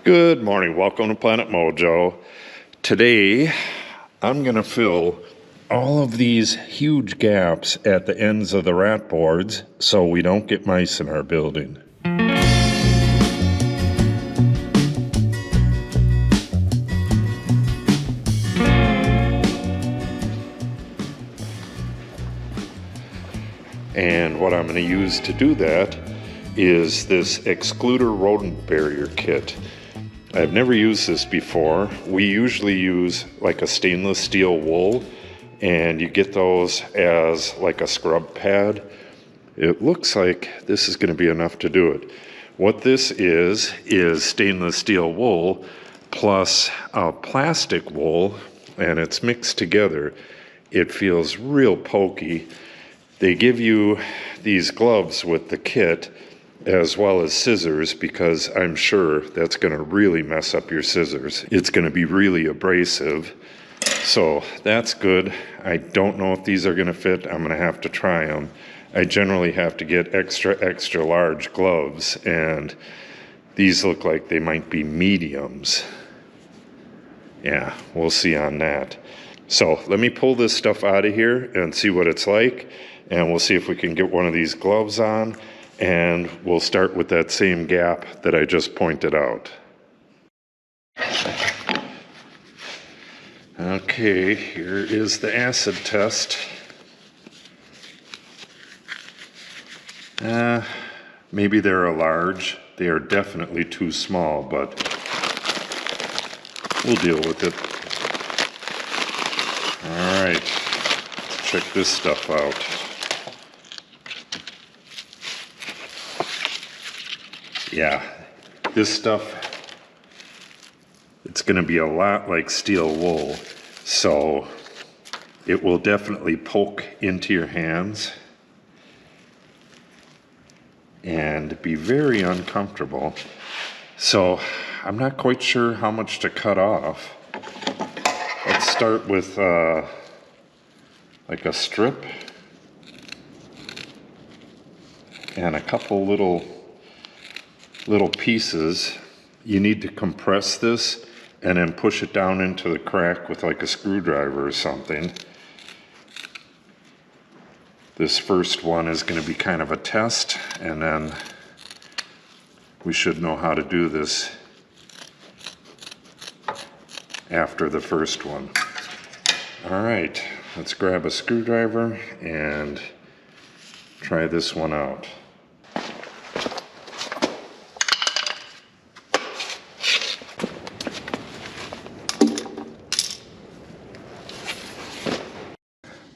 Good morning, welcome to Planet Mojo. Today I'm going to fill all of these huge gaps at the ends of the rat boards so we don't get mice in our building. And what I'm going to use to do that is this Xcluder Rodent Barrier Kit. I've never used this before. We usually use like a stainless steel wool, and you get those as like a scrub pad. It looks like this is going to be enough to do it. What this is stainless steel wool plus a plastic wool, and it's mixed together. It feels real pokey. They give you these gloves with the kit as well as scissors, because I'm sure that's going to really mess up your scissors. It's going to be really abrasive. So that's good. I don't know if these are going to fit. I'm going to have to try them. I generally have to get extra large gloves, and these look like they might be mediums. Yeah, we'll see on that. So let me pull this stuff out of here and see what it's like, and we'll see if we can get one of these gloves on. And we'll start with that same gap that I just pointed out. Okay, here is the acid test. Maybe they're a large. They are definitely too small, but we'll deal with it. All right, let's check this stuff out. Yeah, this stuff, it's going to be a lot like steel wool, so it will definitely poke into your hands and be very uncomfortable. So I'm not quite sure how much to cut off. Let's start with like a strip and a couple little pieces. You need to compress this and then push it down into the crack with like a screwdriver or something. This first one is going to be kind of a test, and then we should know how to do this after the first one. All right, let's grab a screwdriver and try this one out.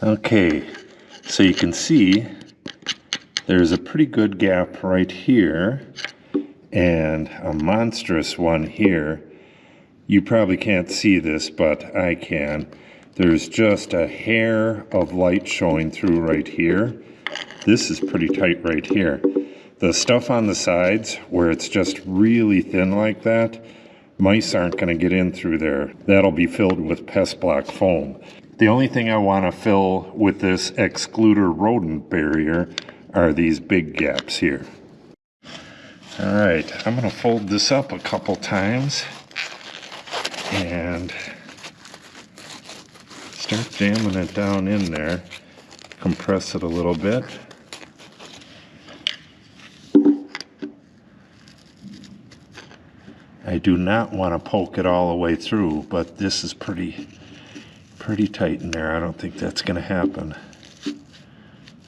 Okay, so you can see there's a pretty good gap right here and a monstrous one here. You probably can't see this, but I can. There's just a hair of light showing through right here. This is pretty tight right here. The stuff on the sides where it's just really thin like that, mice aren't going to get in through there. That'll be filled with pest block foam. The only thing I want to fill with this Xcluder Rodent Barrier are these big gaps here. All right, I'm going to fold this up a couple times and start jamming it down in there. Compress it a little bit. I do not want to poke it all the way through, but this is pretty tight in there. I don't think that's going to happen.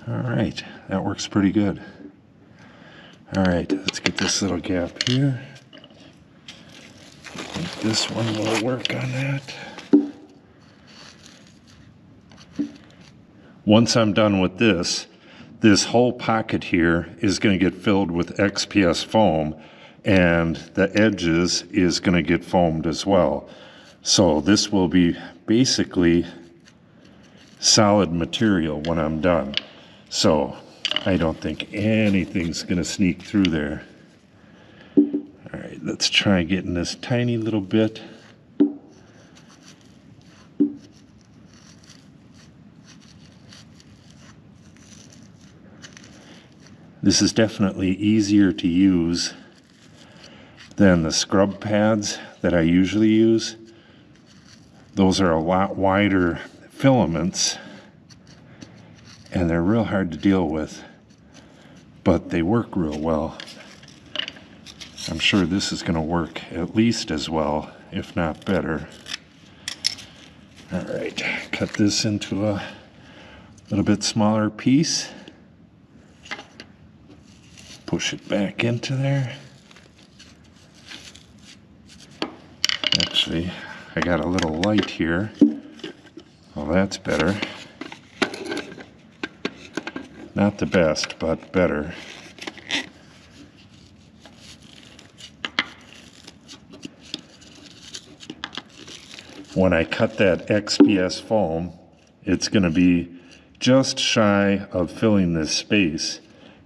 All right, that works pretty good. All right, let's get this little gap here. I think this one will work on that. Once I'm done with this whole pocket here is going to get filled with XPS foam, and the edges is going to get foamed as well. So this will be basically solid material when I'm done. So I don't think anything's going to sneak through there. All right, let's try getting this tiny little bit. This is definitely easier to use than the scrub pads that I usually use. Those are a lot wider filaments and they're real hard to deal with, but they work real well. I'm sure this is going to work at least as well, if not better. All right, cut this into a little bit smaller piece. Push it back into there. Actually, I got a little light here. Well, that's better. Not the best, but better. When I cut that XPS foam, it's going to be just shy of filling this space,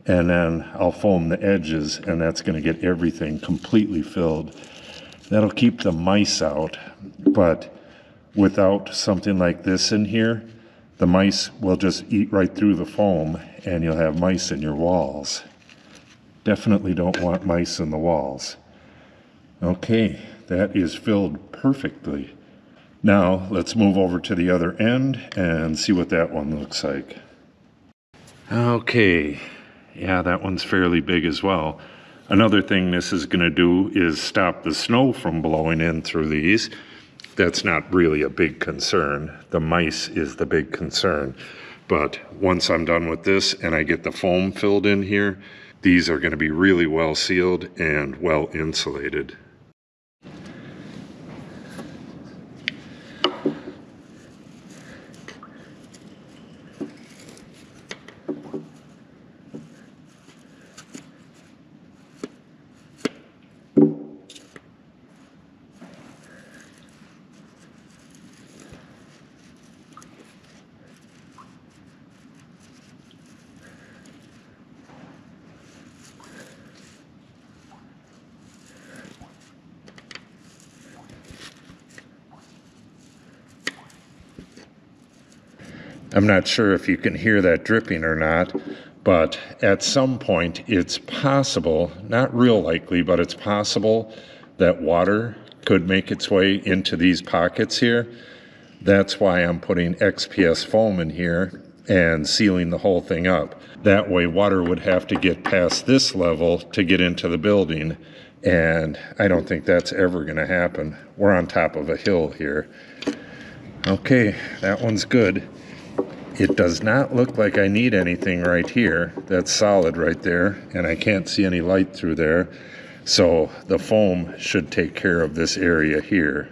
and then I'll foam the edges, and that's going to get everything completely filled. That'll keep the mice out, but without something like this in here, the mice will just eat right through the foam, and you'll have mice in your walls. Definitely don't want mice in the walls. Okay, that is filled perfectly. Now let's move over to the other end and see what that one looks like. Okay, yeah, that one's fairly big as well. Another thing this is going to do is stop the snow from blowing in through these. That's not really a big concern. The mice is the big concern. But once I'm done with this and I get the foam filled in here, these are going to be really well sealed and well insulated. I'm not sure if you can hear that dripping or not, but at some point it's possible, not real likely, but it's possible that water could make its way into these pockets here. That's why I'm putting XPS foam in here and sealing the whole thing up. That way water would have to get past this level to get into the building, and I don't think that's ever going to happen. We're on top of a hill here. Okay, that one's good. It does not look like I need anything right here. That's solid right there, and I can't see any light through there. So the foam should take care of this area here.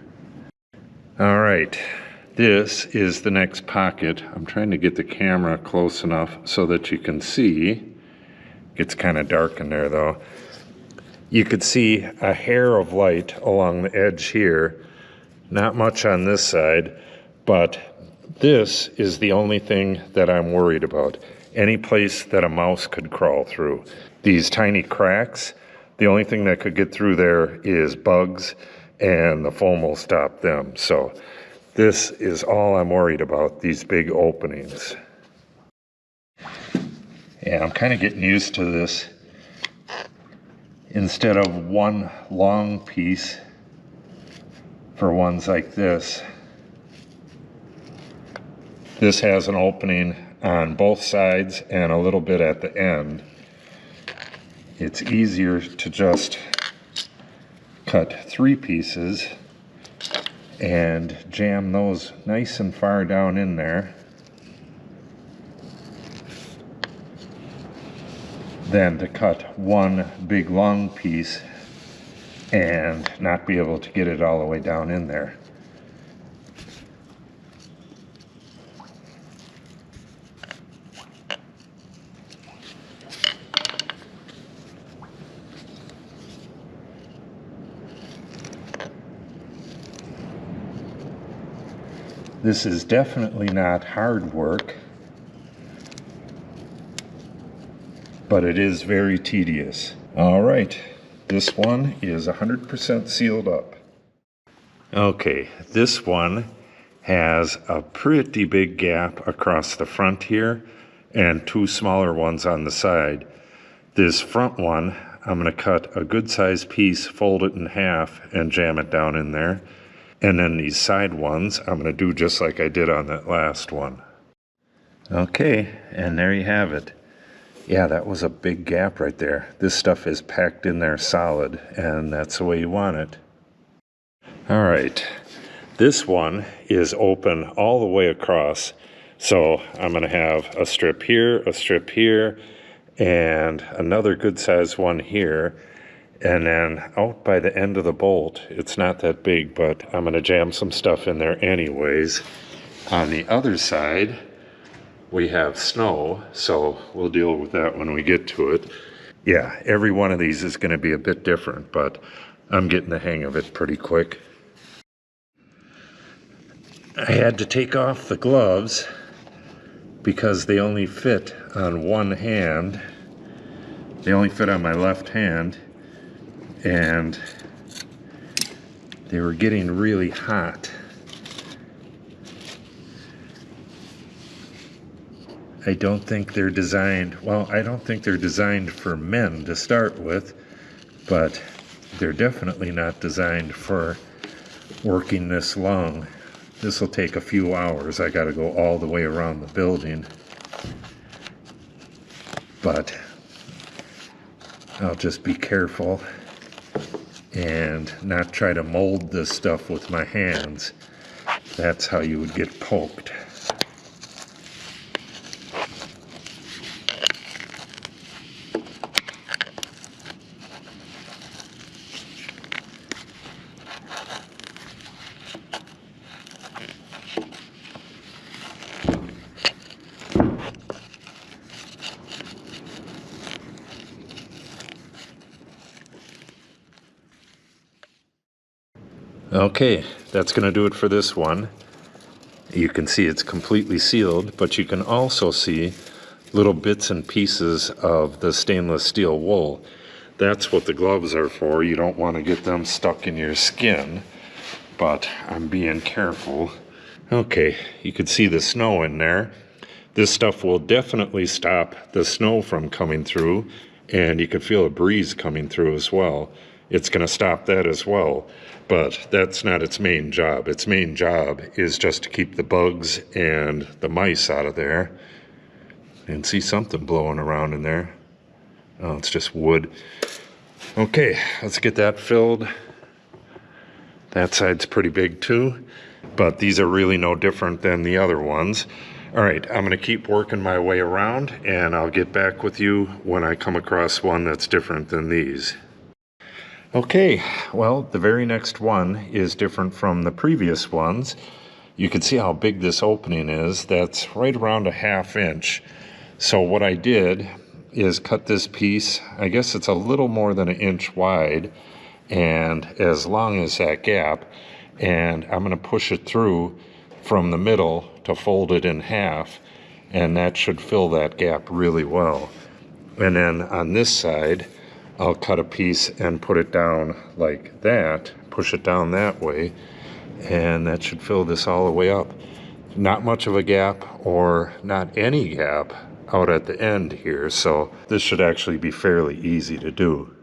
All right, this is the next pocket. I'm trying to get the camera close enough so that you can see. It's kind of dark in there though. You could see a hair of light along the edge here. Not much on this side, but this is the only thing that I'm worried about. Any place that a mouse could crawl through. These tiny cracks, the only thing that could get through there is bugs, and the foam will stop them. So this is all I'm worried about, these big openings. Yeah, I'm kind of getting used to this. Instead of one long piece for ones like this, this has an opening on both sides and a little bit at the end. It's easier to just cut 3 pieces and jam those nice and far down in there than to cut one big long piece and not be able to get it all the way down in there. This is definitely not hard work, but it is very tedious. All right, this one is 100% sealed up. Okay, this one has a pretty big gap across the front here and 2 smaller ones on the side. This front one, I'm going to cut a good sized piece, fold it in half, and jam it down in there. And then these side ones, I'm going to do just like I did on that last one. Okay, and there you have it. Yeah, that was a big gap right there. This stuff is packed in there solid, and that's the way you want it. All right, this one is open all the way across. So I'm going to have a strip here, and another good sized one here. And then out by the end of the bolt, it's not that big, but I'm going to jam some stuff in there anyways. On the other side, we have snow, so we'll deal with that when we get to it. Yeah, every one of these is going to be a bit different, but I'm getting the hang of it pretty quick. I had to take off the gloves because they only fit on one hand. They only fit on my left hand, and they were getting really hot. I don't think they're designed, well, I don't think they're designed for men to start with, but they're definitely not designed for working this long. This will take a few hours. I got to go all the way around the building. But I'll just be careful and not try to mold this stuff with my hands. That's how you would get poked. Okay, that's going to do it for this one. You can see it's completely sealed, but you can also see little bits and pieces of the stainless steel wool. That's what the gloves are for. You don't want to get them stuck in your skin, but I'm being careful. Okay, you can see the snow in there. This stuff will definitely stop the snow from coming through, and you can feel a breeze coming through as well. It's going to stop that as well, but that's not its main job. Its main job is just to keep the bugs and the mice out of there. And see something blowing around in there. Oh, it's just wood. Okay, let's get that filled. That side's pretty big too, but these are really no different than the other ones. All right, I'm going to keep working my way around, and I'll get back with you when I come across one that's different than these. Okay, well, the very next one is different from the previous ones. You can see how big this opening is. That's right around a 1/2 inch. So what I did is cut this piece, I guess it's a little more than 1 inch wide and as long as that gap, and I'm going to push it through from the middle to fold it in half, and that should fill that gap really well. And then on this side, I'll cut a piece and put it down like that, push it down that way, and that should fill this all the way up. Not much of a gap or not any gap out at the end here, so this should actually be fairly easy to do.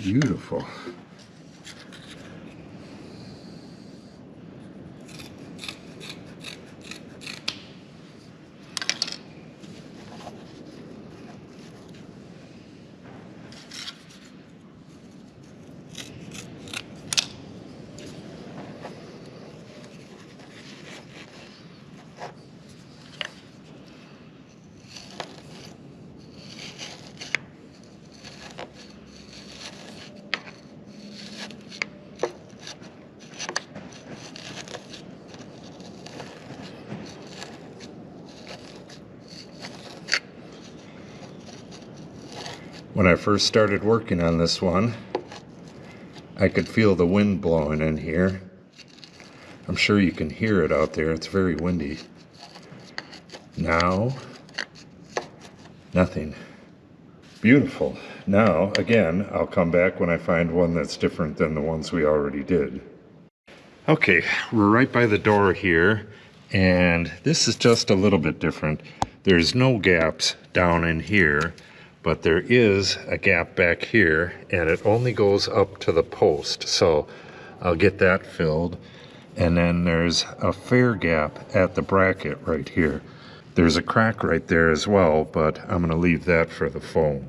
Beautiful. When I first started working on this one, I could feel the wind blowing in here. I'm sure you can hear it out there. It's very windy. Now, nothing. Beautiful. Now, again, I'll come back when I find one that's different than the ones we already did. Okay, we're right by the door here, and this is just a little bit different. There's no gaps down in here, but there is a gap back here, and it only goes up to the post, so I'll get that filled. And then there's a fair gap at the bracket right here. There's a crack right there as well, but I'm going to leave that for the foam.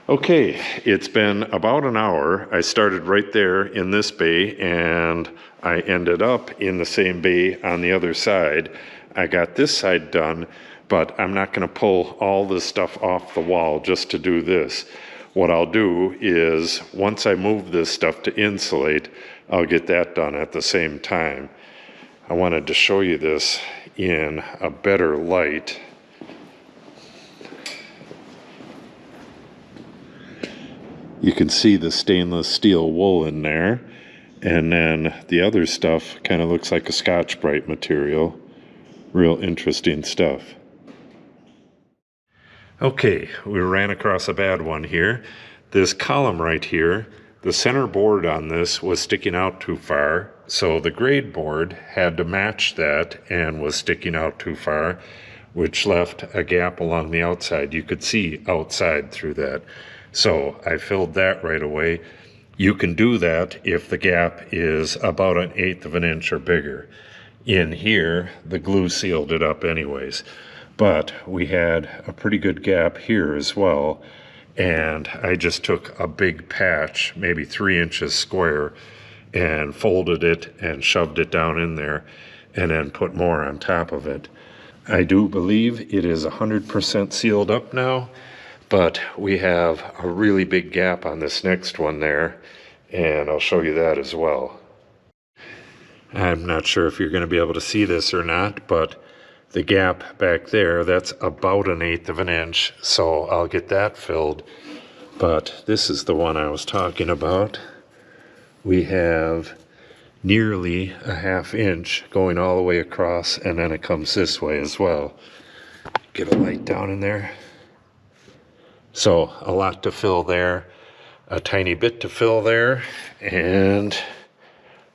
Okay, it's been about an hour. I started right there in this bay, and I ended up in the same bay on the other side. I got this side done, but I'm not going to pull all this stuff off the wall just to do this. What I'll do is, once I move this stuff to insulate, I'll get that done at the same time. I wanted to show you this in a better light. You can see the stainless steel wool in there, and then the other stuff kind of looks like a Scotch-Brite material. Real interesting stuff. Okay, we ran across a bad one here. This column right here, the center board on this was sticking out too far, so the grade board had to match that and was sticking out too far, which left a gap along the outside. You could see outside through that. So I filled that right away. You can do that if the gap is about 1/8 of an inch or bigger. In here, the glue sealed it up anyways. But we had a pretty good gap here as well, and I just took a big patch, maybe 3 inches square, and folded it and shoved it down in there, and then put more on top of it. I do believe it is 100% sealed up now, but we have a really big gap on this next one there, and I'll show you that as well. I'm not sure if you're going to be able to see this or not, but the gap back there, that's about 1/8 of an inch, so I'll get that filled. But this is the one I was talking about. We have nearly a 1/2 inch going all the way across, and then it comes this way as well. Get a light down in there. So a lot to fill there, a tiny bit to fill there, and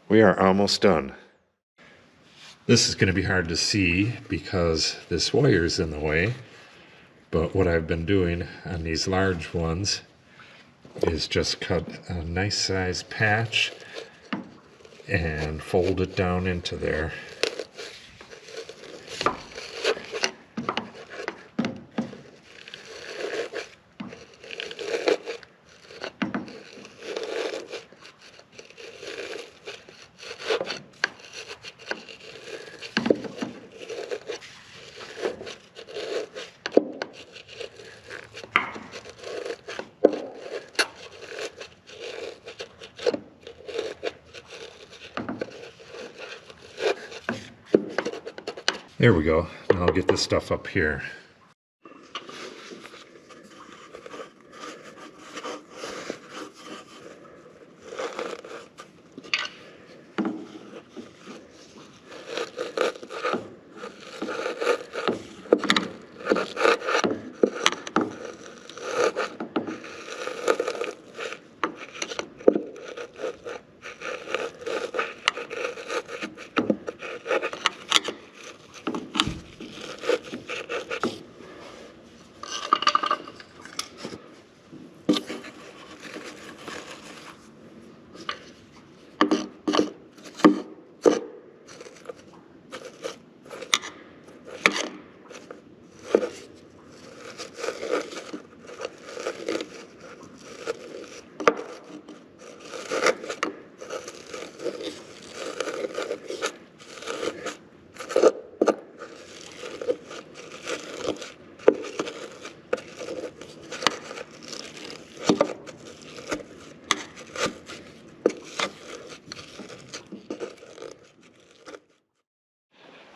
we are almost done. This is going to be hard to see because this wire is in the way, but what I've been doing on these large ones is just cut a nice size patch and fold it down into there. There we go. Now I'll get this stuff up here.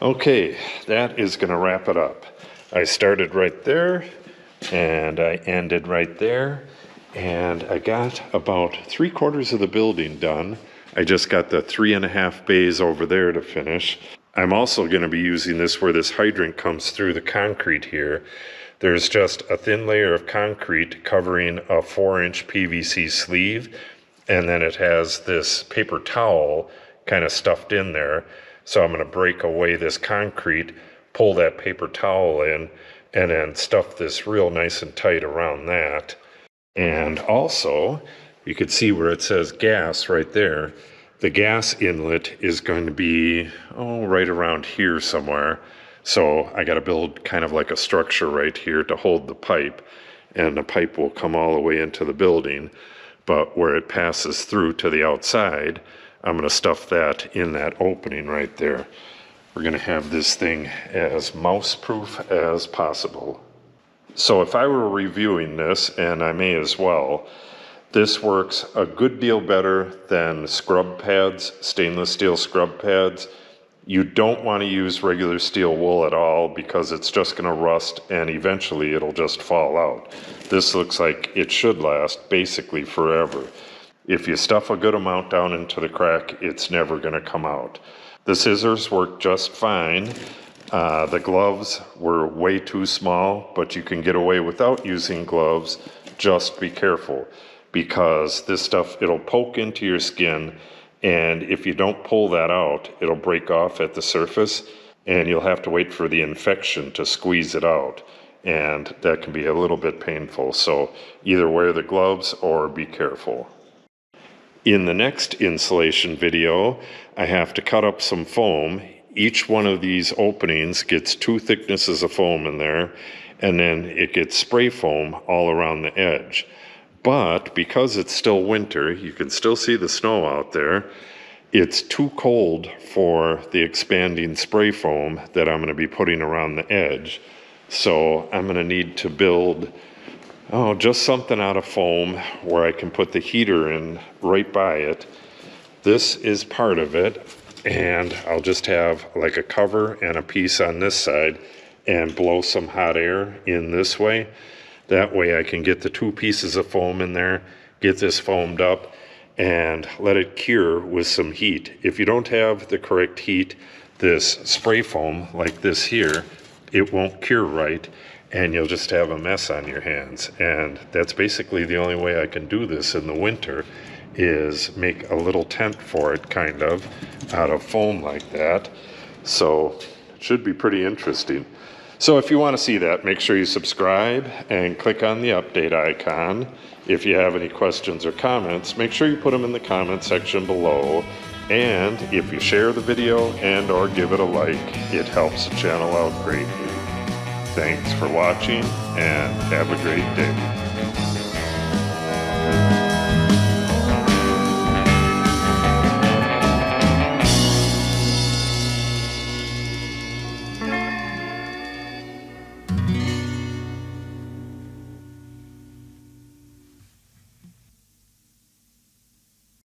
Okay, that is going to wrap it up. I started right there and I ended right there, and I got about 3/4 of the building done. I just got the 3.5 bays over there to finish. I'm also going to be using this where this hydrant comes through the concrete here. There's just a thin layer of concrete covering a 4-inch PVC sleeve, and then it has this paper towel kind of stuffed in there. So I'm going to break away this concrete, pull that paper towel in, and then stuff this real nice and tight around that. And also, you can see where it says gas right there. The gas inlet is going to be, right around here somewhere. So I got to build kind of like a structure right here to hold the pipe, and the pipe will come all the way into the building. But where it passes through to the outside, I'm going to stuff that in that opening right there. We're going to have this thing as mouse-proof as possible. So if I were reviewing this, and I may as well, this works a good deal better than scrub pads, stainless steel scrub pads. You don't want to use regular steel wool at all because it's just going to rust and eventually it'll just fall out. This looks like it should last basically forever. If you stuff a good amount down into the crack, it's never going to come out. The scissors work just fine. The gloves were way too small, but you can get away without using gloves. Just be careful, because this stuff, it'll poke into your skin, and if you don't pull that out, it'll break off at the surface, and you'll have to wait for the infection to squeeze it out, and that can be a little bit painful. So either wear the gloves or be careful. In the next insulation video, I have to cut up some foam. Each one of these openings gets 2 thicknesses of foam in there, and then it gets spray foam all around the edge. But because it's still winter, you can still see the snow out there, it's too cold for the expanding spray foam that I'm going to be putting around the edge. So I'm going to need to build just something out of foam where I can put the heater in right by it. This is part of it, and I'll just have like a cover and a piece on this side and blow some hot air in this way. That way I can get the 2 pieces of foam in there, get this foamed up, and let it cure with some heat. If you don't have the correct heat, this spray foam like this here, it won't cure right, and you'll just have a mess on your hands. And that's basically the only way I can do this in the winter, is make a little tent for it, kind of, out of foam like that. So it should be pretty interesting. So if you want to see that, make sure you subscribe and click on the update icon. If you have any questions or comments, make sure you put them in the comment section below. And if you share the video and or give it a like, it helps the channel out greatly. Thanks for watching, and have a great day.